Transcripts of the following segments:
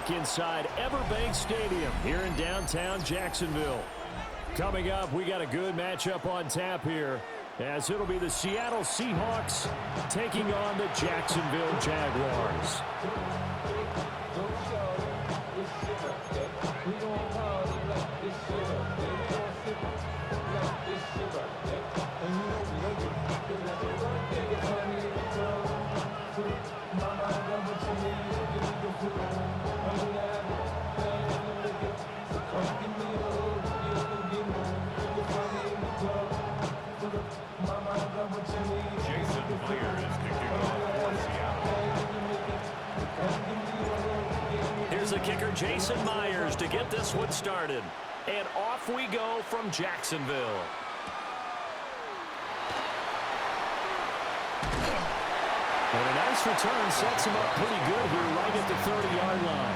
back inside Everbank Stadium here in downtown Jacksonville. Coming up, we got a good matchup on tap here, as it'll be the Seattle Seahawks taking on the Jacksonville Jaguars. Here's the kicker, Jason Myers, to get this one started. And off we go from Jacksonville. And a nice return sets him up pretty good here right at the 30-yard line.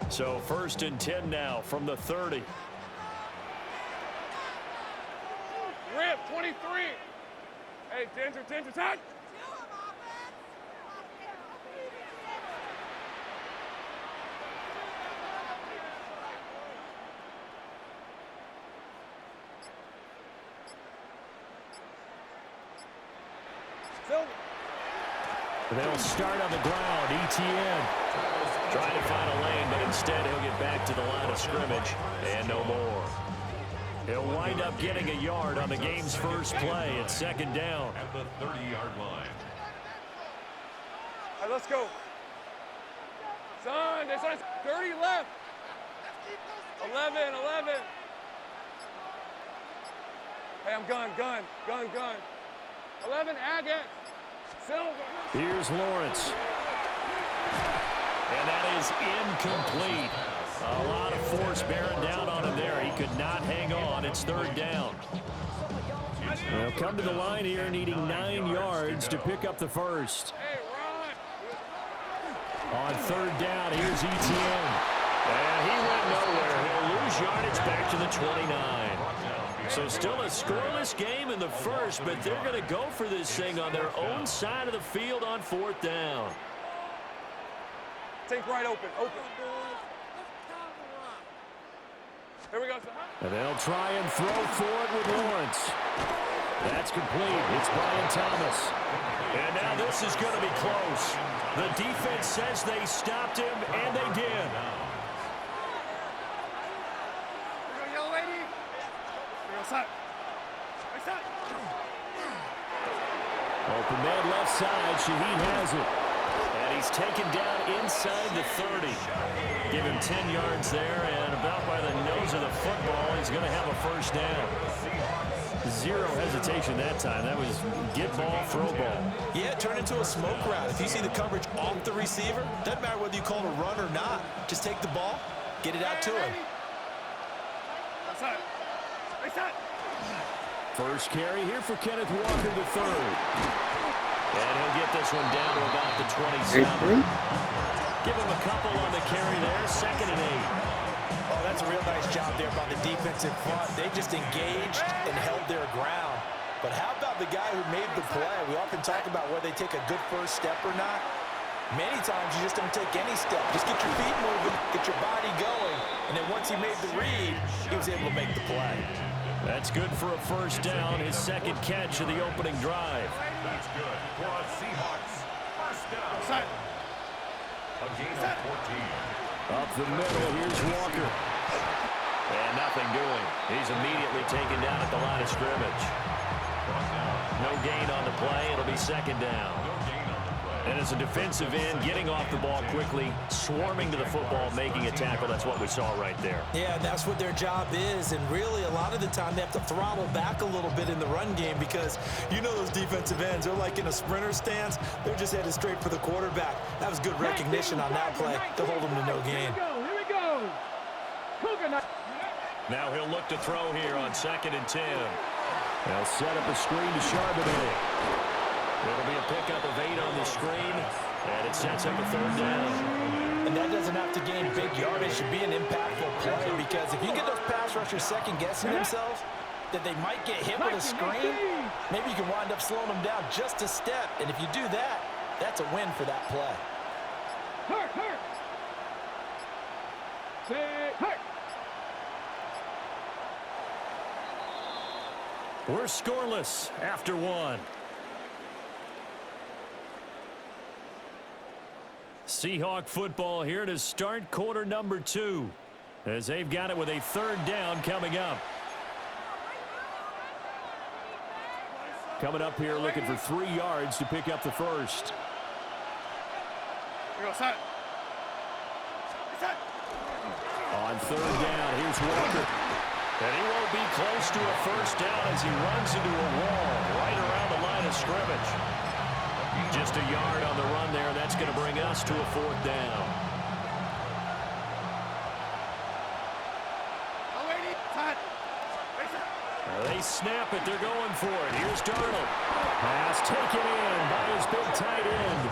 So 1st and 10 now from the 30. Rip, 23. Hey, attention, touch. They'll start on the ground. ETN trying to find a lane, but instead he'll get back to the line of scrimmage and no more. He'll wind up getting a yard on the game's first play at 2nd down. At the 30-yard line. All right, let's go. Son, there's 30 left. 11. Hey, I'm gun. 11, Agate. Silver. Here's Lawrence. And that is incomplete. A lot of force bearing down on him there. He could not hang on. It's 3rd down. They'll come to the line here needing 9 yards to pick up the first. On 3rd down, here's ETN. And he went nowhere. He'll lose yardage back to the 29. So still a scoreless game in the first, but they're going to go for this thing on their own side of the field on 4th down. Take right open. Here we go. And they'll try and throw for it with Lawrence. That's complete. It's Brian Thomas. And now this is going to be close. The defense says they stopped him, and they did. Open man left side. Shaheed has it. And he's taken down inside the 30. Give him 10 yards there, and about by the nose of the football, he's going to have a first down. Zero hesitation that time. That was get ball, throw ball. Yeah, turn into a smoke route. If you see the coverage off the receiver, doesn't matter whether you call it a run or not. Just take the ball, get it out to him. First carry here for Kenneth Walker III. And he'll get this one down to about the 27. Give him a couple on the carry there. 2nd and 8. Oh, that's a real nice job there by the defensive front. They just engaged and held their ground. But how about the guy who made the play? We often talk about whether they take a good first step or not. Many times you just don't take any step. Just get your feet moving, get your body going. And then once he made the read, he was able to make the play. That's good for a first down, his 2nd catch of the opening drive. That's good for a Seahawks first down. Again, 14. Up the middle, here's Walker. And nothing doing. He's immediately taken down at the line of scrimmage. No gain on the play. It'll be 2nd down. And as a defensive end, getting off the ball quickly, swarming to the football, making a tackle, that's what we saw right there. Yeah, that's what their job is. And really, a lot of the time, they have to throttle back a little bit in the run game because you know those defensive ends, they're like in a sprinter stance. They're just headed straight for the quarterback. That was good recognition on that play to hold them to no gain. Here we go. Now he'll look to throw here on 2nd and 10. They'll set up a screen to Charbonnet. It'll be a pickup of 8 on the screen. And it sets up a third down. And that doesn't have to gain big yardage to be an impactful play, because if you get those pass rushers second-guessing themselves that they might get hit with a screen, maybe you can wind up slowing them down just a step. And if you do that, that's a win for that play. We're scoreless after one. Seahawk football here to start quarter number 2, as they've got it with a third down coming up. Coming up here looking for 3 yards to pick up the first. On third down, here's Walker. And he won't be close to a first down as he runs into a wall right around the line of scrimmage. Just a yard on the run there. That's going to bring us to a fourth down. They snap it. They're going for it. Here's Darnold. Pass taken in by his big tight end.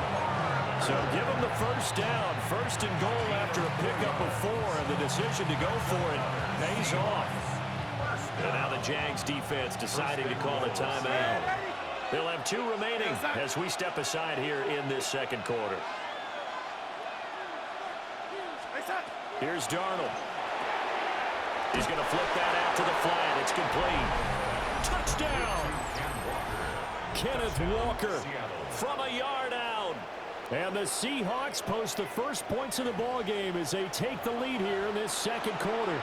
So give him the first down. First and goal after a pickup of 4. And the decision to go for it pays off. And now the Jags defense deciding to call a timeout. They'll have 2 remaining as we step aside here in this second quarter. Here's Darnold. He's going to flip that out to the flat. It's complete. Touchdown! Kenneth Walker from a yard out. And the Seahawks post the first points of the ball game as they take the lead here in this second quarter.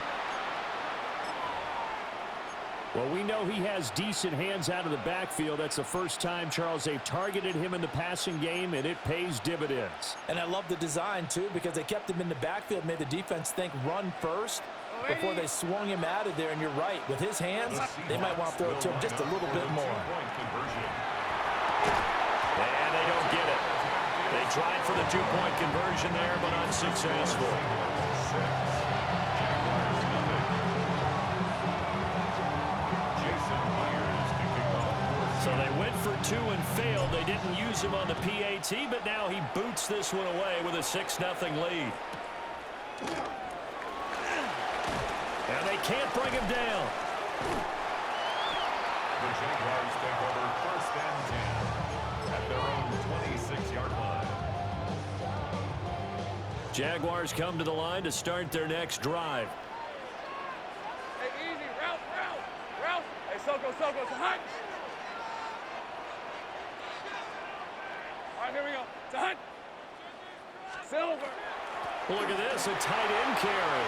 Well, we know he has decent hands out of the backfield. That's the first time, Charles, they've targeted him in the passing game, and it pays dividends. And I love the design, too, because they kept him in the backfield, made the defense think run first before they swung him out of there. And you're right, with his hands, they might want to throw it to him just a little bit more. And they don't get it. They tried for the 2-point conversion there, but unsuccessful. So they went for 2 and failed. They didn't use him on the PAT, but now he boots this one away with a 6-0 lead. And they can't bring him down. The Jaguars take over first and 10 at their own 26-yard line. Jaguars come to the line to start their next drive. Hey, easy. Route. Hey, Soko, it's a hunt. All right, here we go. It's a hunt. Silver. Look at this, a tight end carry.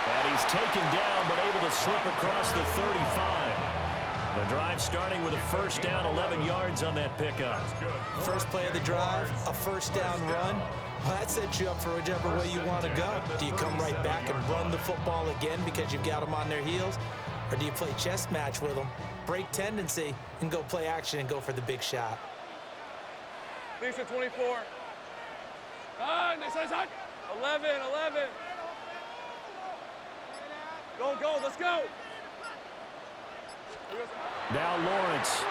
And he's taken down, but able to slip across the 35. The drive starting with a first down, 11 yards on that pickup. First play of the drive, a first down run. Well, that sets you up for whichever way you want to go. Do you come right back and run the football again because you've got them on their heels? Or do you play chess match with them, break tendency, and go play action and go for the big shot? Thanks at 24. Next side. 11. Go, let's go. Now Lawrence.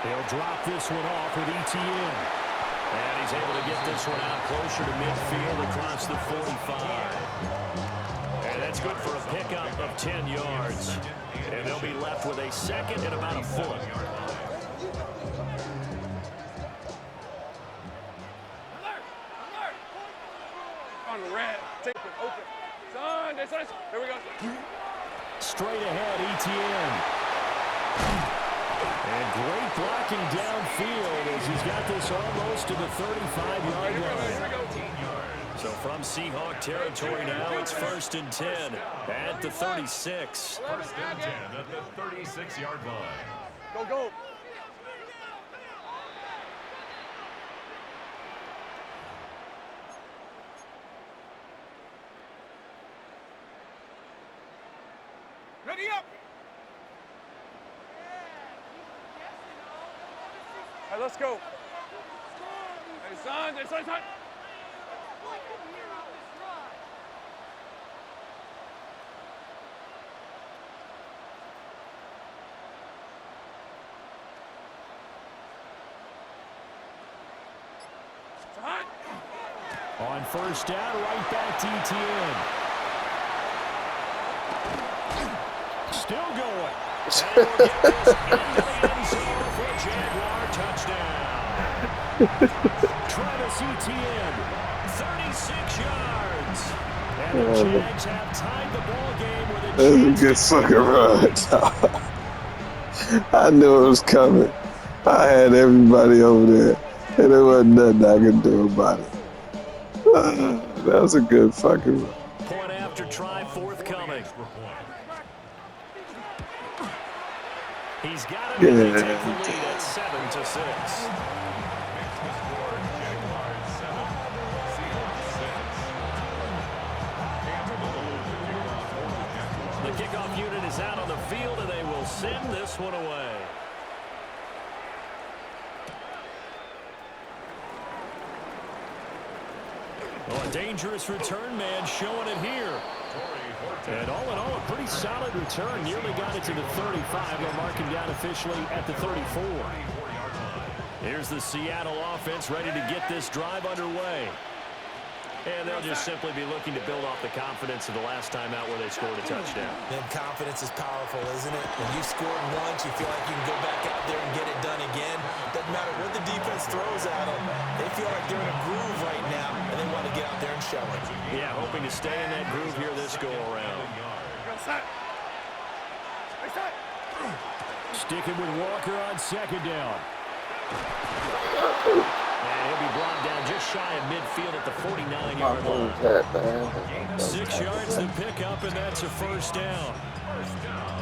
He'll drop this one off with ETN. And he's able to get this one out closer to midfield across the 45. And that's good for a pickup of 10 yards. And they'll be left with a second and about a foot. On the red. Take it open. Sunday. Here we go. Straight ahead, ETN. And great blocking downfield as he's got this almost to the 35-yard line. So from Seahawk territory now, it's first and 10 at the 36. First and 10 at the 36-yard line. Go. Ready up. All right, let's go. Hey, son. On first down, right back to Etienne. Still going. And we'll get this into the end zone for a Jaguar touchdown. Travis Etienne, 36 yards. And the Jags have tied the ball game with a That's a good fucking run. I knew it was coming. I had everybody over there, and there wasn't nothing I could do about it. That was a good fucking run. Point after try forthcoming. He's got it. Yeah. Take the lead at 7-6. The kickoff unit is out on the field, and they will send this one away. Oh, a dangerous return man showing it here. And all in all, a pretty solid return. Nearly got it to the 35. They'll mark him down officially at the 34. Here's the Seattle offense ready to get this drive underway. And they'll just simply be looking to build off the confidence of the last time out where they scored a touchdown. And confidence is powerful, isn't it? When you scored once, you feel like you can go back out there and get it done again. Doesn't matter what the defense throws at them. They feel like they're in a groove right now, and they want to get out there and show it. Yeah, hoping to stay in that groove here this go-around. Sticking with Walker on second down. And he'll be brought down just shy of midfield at the 49-yard line. 6 yards to pick up, and that's a first down.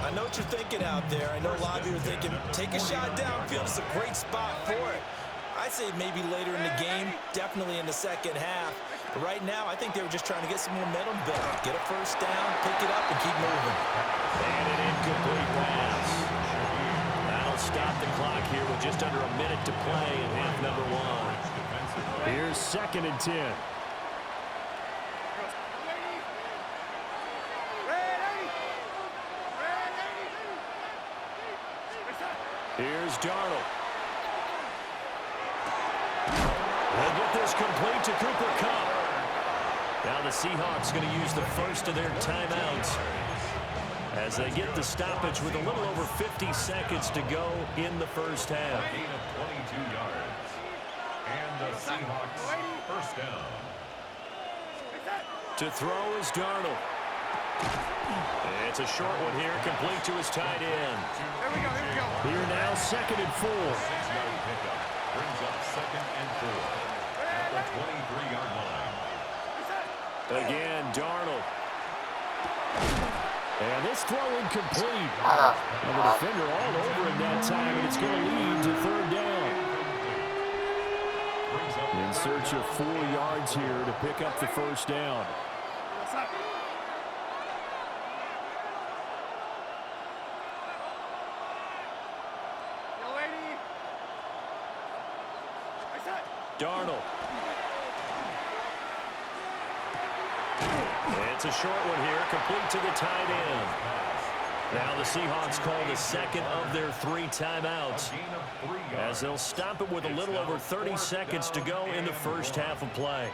I know what you're thinking out there. I know a lot of you are thinking, take a shot downfield. It's a great spot for it. I'd say maybe later in the game, definitely in the second half. But right now, I think they were just trying to get some momentum built. Get a first down, pick it up, and keep moving. And an incomplete pass. That'll stop the clock here with just under a minute to play in half number one. Here's 2nd and 10. Here's Darnold. They'll get this complete to Cooper Kupp. Now the Seahawks going to use the first of their timeouts as they get the stoppage with a little over 50 seconds to go in the first half. Gain of 22 yards. And the Seahawks first down. To throw is Darnold. It's a short one here, complete to his tight end. Here now, 2nd and 4. 6-yard pickup brings up 2nd and 4 at the 23-yard line. Again, Darnold. And this throw incomplete. And the defender all over him that time, and it's going to lead to 3rd down. In search of 4 yards here to pick up the first down. Darnold. It's a short one here, complete to the tight end. Now the Seahawks call the second of their 3 timeouts, as they'll stop it with a little over 30 seconds to go in the first half of play.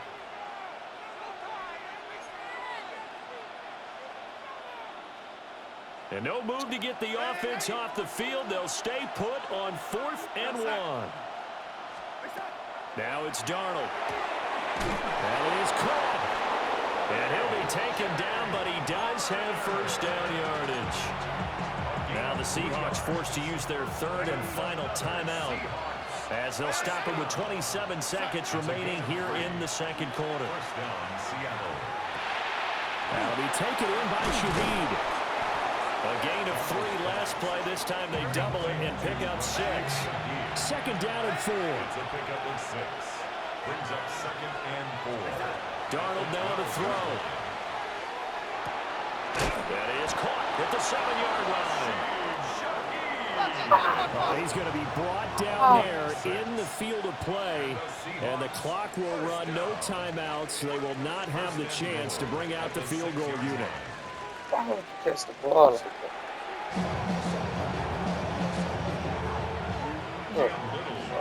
And no move to get the offense off the field. They'll stay put on 4th and 1. Now it's Darnold. And it is caught. And he'll be taken down, but he does have first down yardage. Now the Seahawks forced to use their 3rd and final timeout, as they'll stop it with 27 seconds remaining here in the 2nd quarter. That'll be taken in by Shaheed. A gain of 3 last play. This time they double it and pick up 6. 2nd down and 4. It's a pickup with 6. Brings up 2nd and 4. Darnold now to throw. That is caught at the 7-yard line. He's going to be brought down there in the field of play, and the clock will run, no timeouts. They will not have the chance to bring out the field goal unit. Catch the ball.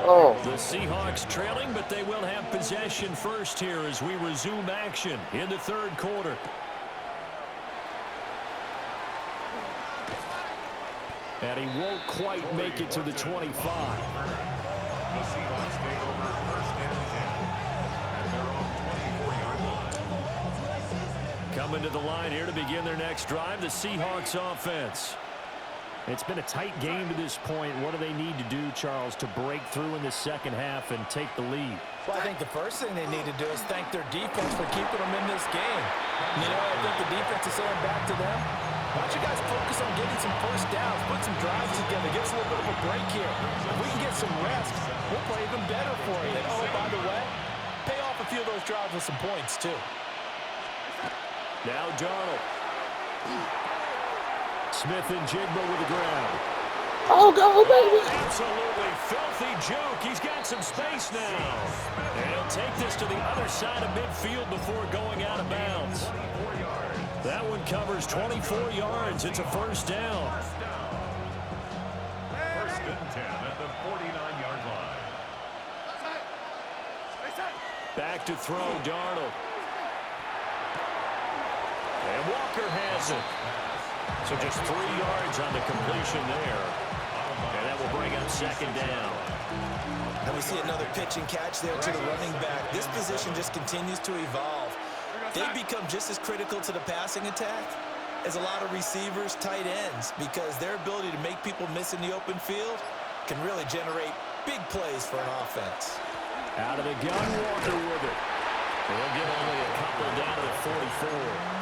Oh. The Seahawks trailing, but they will have possession first here as we resume action in the third quarter. And he won't quite make it to the 25. The Seahawks take over first and 10 at their own 24-yard line. Coming to the line here to begin their next drive, the Seahawks offense. It's been a tight game to this point. What do they need to do, Charles, to break through in the second half and take the lead? Well, I think the first thing they need to do is thank their defense for keeping them in this game. You know, I think the defense is saying back to them, why don't you guys focus on getting some first downs, put some drives together, give us a little bit of a break here. If we can get some rest, we'll play even better for you. And, oh, by the way, pay off a few of those drives with some points, too. Now Darnold. Smith and Jigba with the ground. Oh, go, baby. Absolutely filthy juke. He's got some space now. And he'll take this to the other side of midfield before going out of bounds. That one covers 24 yards. It's a first down. First and 10 at the 49-yard line. Back to throw, Darnold. And Walker has it. So just 3 yards on the completion there. And that will bring up second down. And we see another pitch and catch there to the running back. This position just continues to evolve. They become just as critical to the passing attack as a lot of receivers, tight ends, because their ability to make people miss in the open field can really generate big plays for an offense. Out of the gun, Walker with it. They'll get only a couple down to the 44.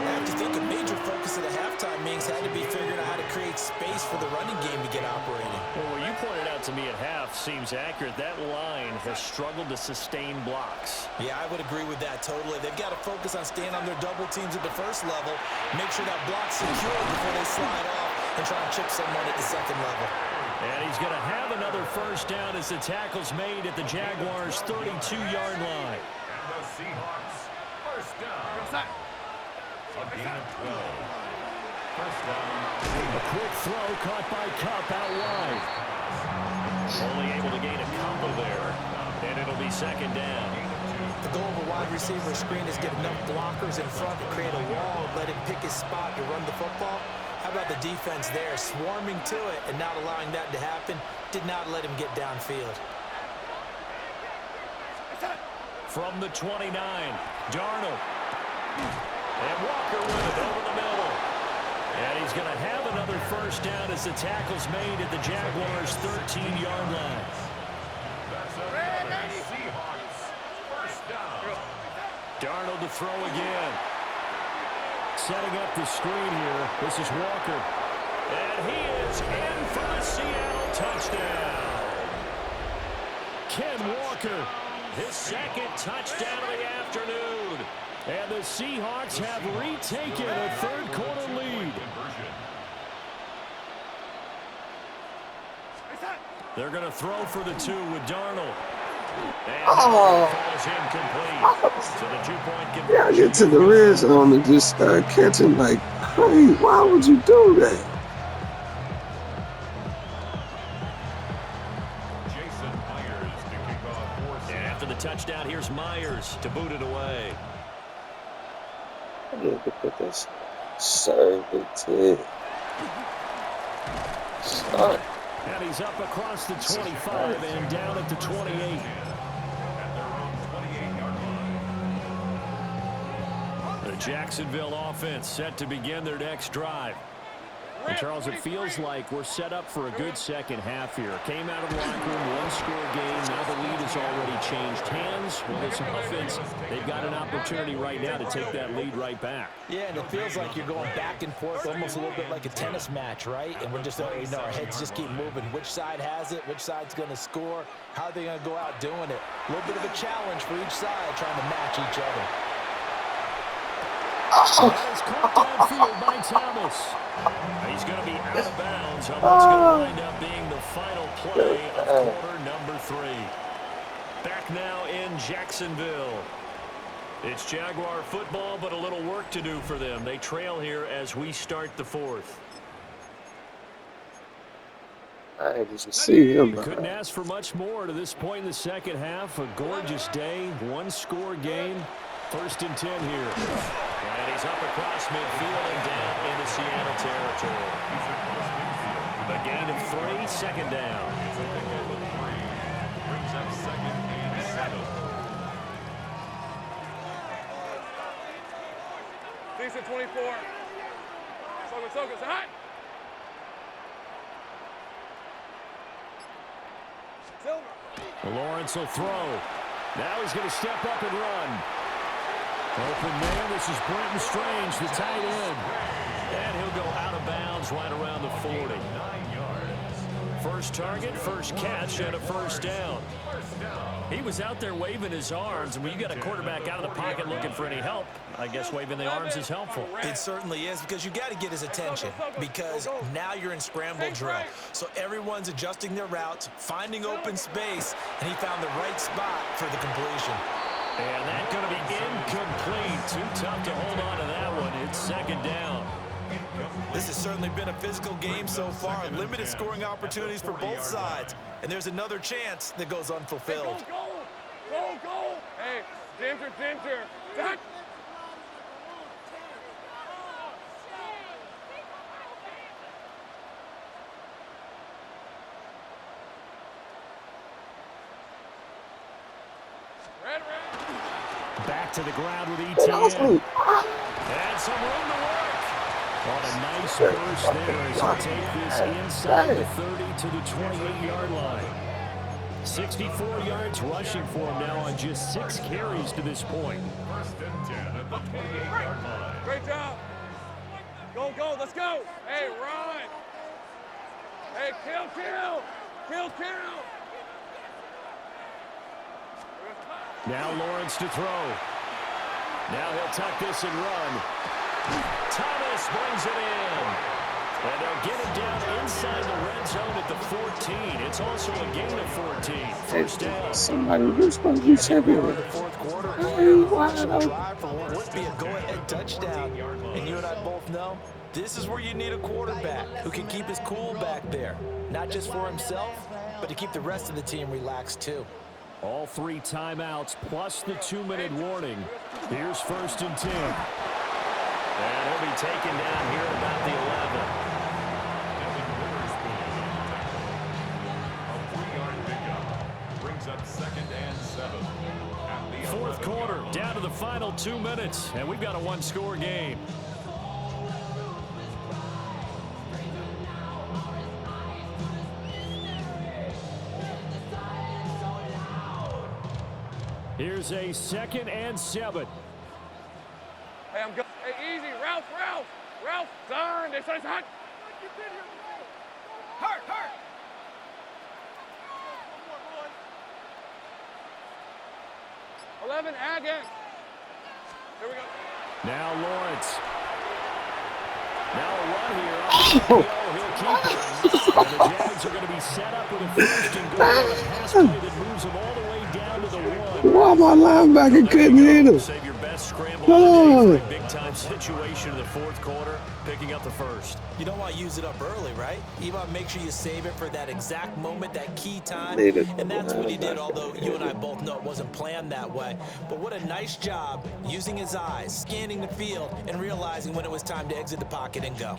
I have to think a major focus of the halftime meetings had to be figuring out how to create space for the running game to get operating. Well, what you pointed out to me at half seems accurate. That line has struggled to sustain blocks. Yeah, I would agree with that totally. They've got to focus on staying on their double teams at the first level, make sure that block's secure before they slide off and try and chip someone at the second level. And he's going to have another first down as the tackle's made at the Jaguars' 32-yard line. And the Seahawks first down. A gain of 12. First down. A quick throw caught by Kupp out wide. Only able to gain a couple there, and it'll be second down. The goal of a wide receiver screen is get enough blockers in front to create a wall and let him pick his spot to run the football. How about the defense there, swarming to it and not allowing that to happen? Did not let him get downfield. From the 29, Darnold. And Walker with it over the middle. And he's going to have another first down as the tackle's made at the Jaguars' 13-yard line. That's another Seahawks first down. Darnold to throw again. Setting up the screen here. This is Walker. And he is in for the Seattle touchdown. Ken Walker, his second touchdown of the afternoon. And the Seahawks have retaken a third-quarter lead. They're going to throw for the 2 with Darnold. And falls incomplete. So the 2-point conversion. Yeah, I get to the red zone and just start catching like, hey, why would you do that? Jason Myers to kick off for. And after the touchdown, here's Myers to boot it away. I need to put this servitude. Son. And he's up across the 25 and down at the 28. At their own 28-yard line. The Jacksonville offense set to begin their next drive. And Charles, it feels like we're set up for a good second half here. Came out of the locker room, one-score game. Now the lead has already changed hands. Well, this offense, they've got an opportunity right now to take that lead right back. Yeah, and it feels like you're going back and forth, almost a little bit like a tennis match, right? And we're just, you know, our heads just keep moving. Which side has it? Which side's going to score? How are they going to go out doing it? A little bit of a challenge for each side, trying to match each other. That is caught downfield by Thomas. He's going to be out of bounds on what's going to wind up being the final play of quarter number 3. Back now in Jacksonville. It's Jaguar football, but a little work to do for them. They trail here as we start the 4th. I ain't just see him. We couldn't ask for much more to this point in the second half. A gorgeous day, one-score game. 1st and 10 here. And he's up across midfield and down into Seattle territory. A gain of 3, 2nd down. Brings up 2nd and 7. Decent 24. Focus, hot. Silver. Lawrence will throw. Now he's going to step up and run. Open man, this is Brenton Strange, the tight end. And he'll go out of bounds right around the 40. 9 yards. First target, first catch, and a 1st down. He was out there waving his arms, and when you got a quarterback out of the pocket looking for any help, I guess waving the arms is helpful. It certainly is, because you got to get his attention, because now you're in scramble drill. So everyone's adjusting their routes, finding open space, and he found the right spot for the completion. And that's going to be incomplete. Too tough to hold on to that one. It's 2nd down. This has certainly been a physical game so far. Limited scoring opportunities for both sides. And there's another chance that goes unfulfilled. Go. Hey, Ginger. Back. Red. Back to the ground with ETN. And some room to work. On a nice burst there as he'll take this inside the 30 to the 28-yard line. 64 yards rushing for him now on just 6 carries to this point. 1st and 10 at the 28-yard line. Great job. Go. Let's go. Hey, run. Hey, kill. Now Lawrence to throw. Now he'll tuck this and run. Thomas brings it in. And they'll get it down inside the red zone at the 14. It's also a gain of 14. 1st down. Somebody who's supposed to be champion. The 4th quarter, Hey, wide open. drive for what would be a go-ahead touchdown. And you and I both know this is where you need a quarterback who can keep his cool back there. Not just for himself, but to keep the rest of the team relaxed too. All 3 timeouts plus the 2-minute warning. Here's 1st and 10. And he'll be taken down here at about the 11. A 3-yard pickup. Brings up 2nd and 7. At the 4th quarter, down to the final 2 minutes, and we've got a 1-score game. Here's a 2nd and 7. Hey, I'm good. Hey, easy. Ralph. Turn. They say it's hot. Hurt. 11, again. Here we go. Now Lawrence. Now a run here. He'll keep it. And the Jags are going to be set up with a 1st and goal. A pass play that moves them all the way down to the 1. Why my linebacker couldn't hit him? Save your best scramble of the day for a big-time situation in the 4th quarter, picking up the 1st. You don't want to use it up early, right? You want to make sure you save it for that exact moment, that key time. Needed. And that's what he did, although you and I both know it wasn't planned that way. But what a nice job using his eyes, scanning the field, and realizing when it was time to exit the pocket and go.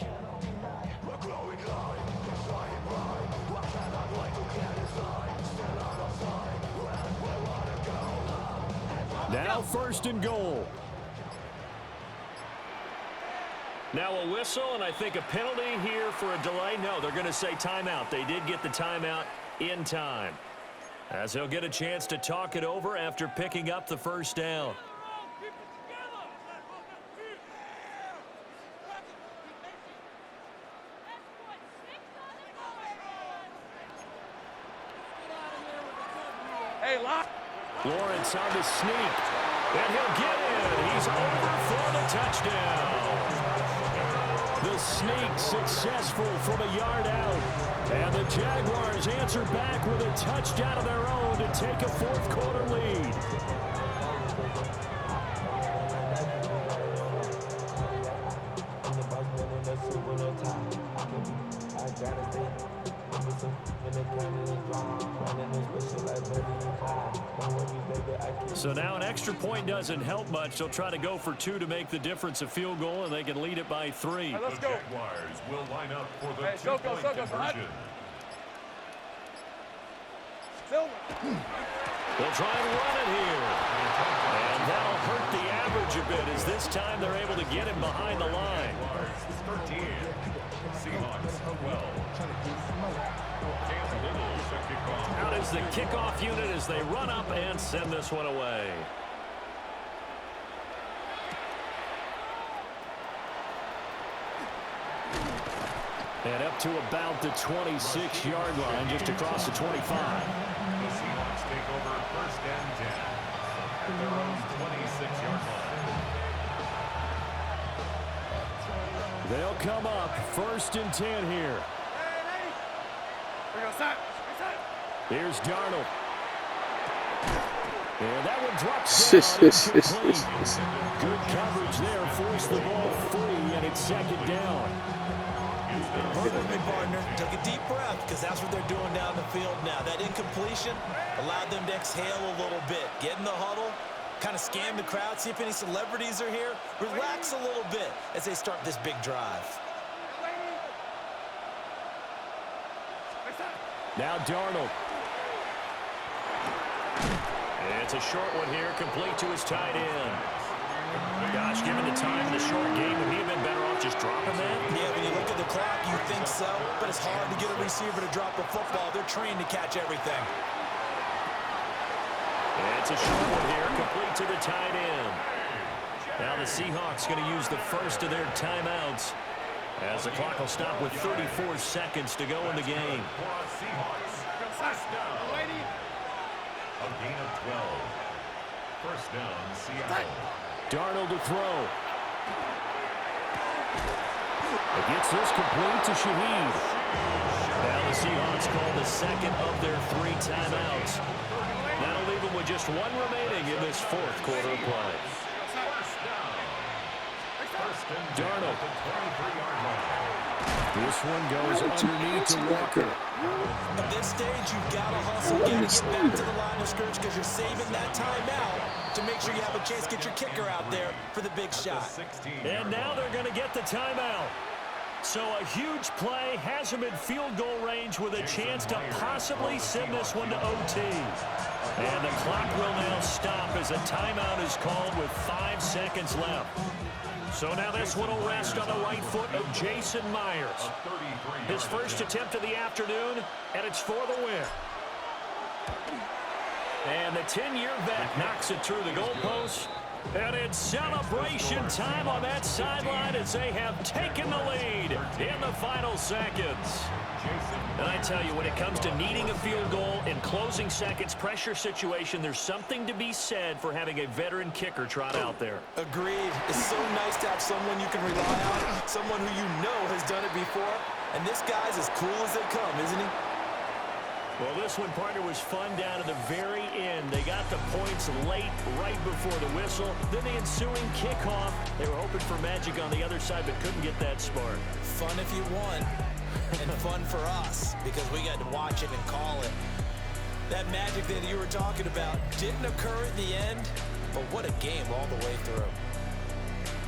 Now 1st and goal. Now a whistle, and I think a penalty here for a delay. No, they're going to say timeout. They did get the timeout in time, as they'll get a chance to talk it over after picking up the 1st down. Hey, lock. Lawrence on the sneak, and he'll get in. He's over for the touchdown. The sneak successful from a yard out. And the Jaguars answer back with a touchdown of their own to take a 4th quarter lead. So now an extra point doesn't help much. They'll try to go for 2 to make the difference a field goal, and they can lead it by 3. Hey, let's The go. Jaguars will line up for the Hey, two-point conversion. Silver. They'll try and run it here. And that'll hurt the average a bit as this time they're able to get him behind the line. Jaguars 13, Seahawks 12. Cam Little to kick off. Out is the kickoff unit as they run up and send this one away. And up to about the 26-yard line, just across the 25. The Seahawks take over first and 10 at their own 26-yard line. They'll come up first and 10 here. We go side. Here's Darnold. And that one drops down. Incomplete. Good coverage there. Forced the ball free, and it's second down. Hold with me, partner. Take a deep breath, because that's what they're doing down the field now. That incompletion allowed them to exhale a little bit. Get in the huddle, kind of scan the crowd, see if any celebrities are here. Relax a little bit as they start this big drive. Now Darnold. It's a short one here, complete to his tight end. Gosh, given the time in the short game, would he have been better off just dropping that? Yeah, when you look at the clock, you think so, but it's hard to get a receiver to drop a football. They're trained to catch everything. It's a short one here, complete to the tight end. Now the Seahawks going to use the first of their timeouts as the clock will stop with 34 seconds to go in the game. For our Seahawks, first down. A gain of 12. First down, Seattle. Darnold to throw. It gets this complete to Shaheed. Now the Seahawks call the second of their 3 timeouts. That'll leave them with just 1 remaining in this fourth quarter of play. First and 10 Darnold. at the 23-yard line. This one goes underneath to Walker. At this stage, you've got to hustle, get back to the line of scrimmage because you're saving that timeout to make sure you have a chance to get your kicker out there for the big shot. And now they're going to get the timeout. So a huge play has them in field goal range with a chance to possibly send this one to OT. And the clock will now stop as a timeout is called with 5 seconds left. So now this one will rest on the right foot of Jason Myers. His first attempt of the afternoon, and it's for the win. And the 10-year vet knocks it through the goalpost. And it's celebration time on that sideline as they have taken the lead in the final seconds. And I tell you, when it comes to needing a field goal in closing seconds, pressure situation, there's something to be said for having a veteran kicker trot out there. Agreed. It's so nice to have someone you can rely on, someone who you know has done it before. And this guy's as cool as they come, isn't he? Well, this one, partner, was fun down to the very end. They got the points late, right before the whistle. Then the ensuing kickoff. They were hoping for magic on the other side, but couldn't get that spark. Fun if you won, and fun for us, because we got to watch it and call it. That magic that you were talking about didn't occur at the end, but what a game all the way through.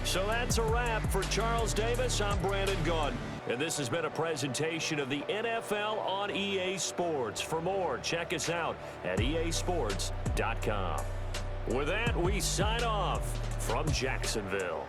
So that's a wrap for Charles Davis. I'm Brandon Gaudin. And this has been a presentation of the NFL on EA Sports. For more, check us out at easports.com. With that, we sign off from Jacksonville.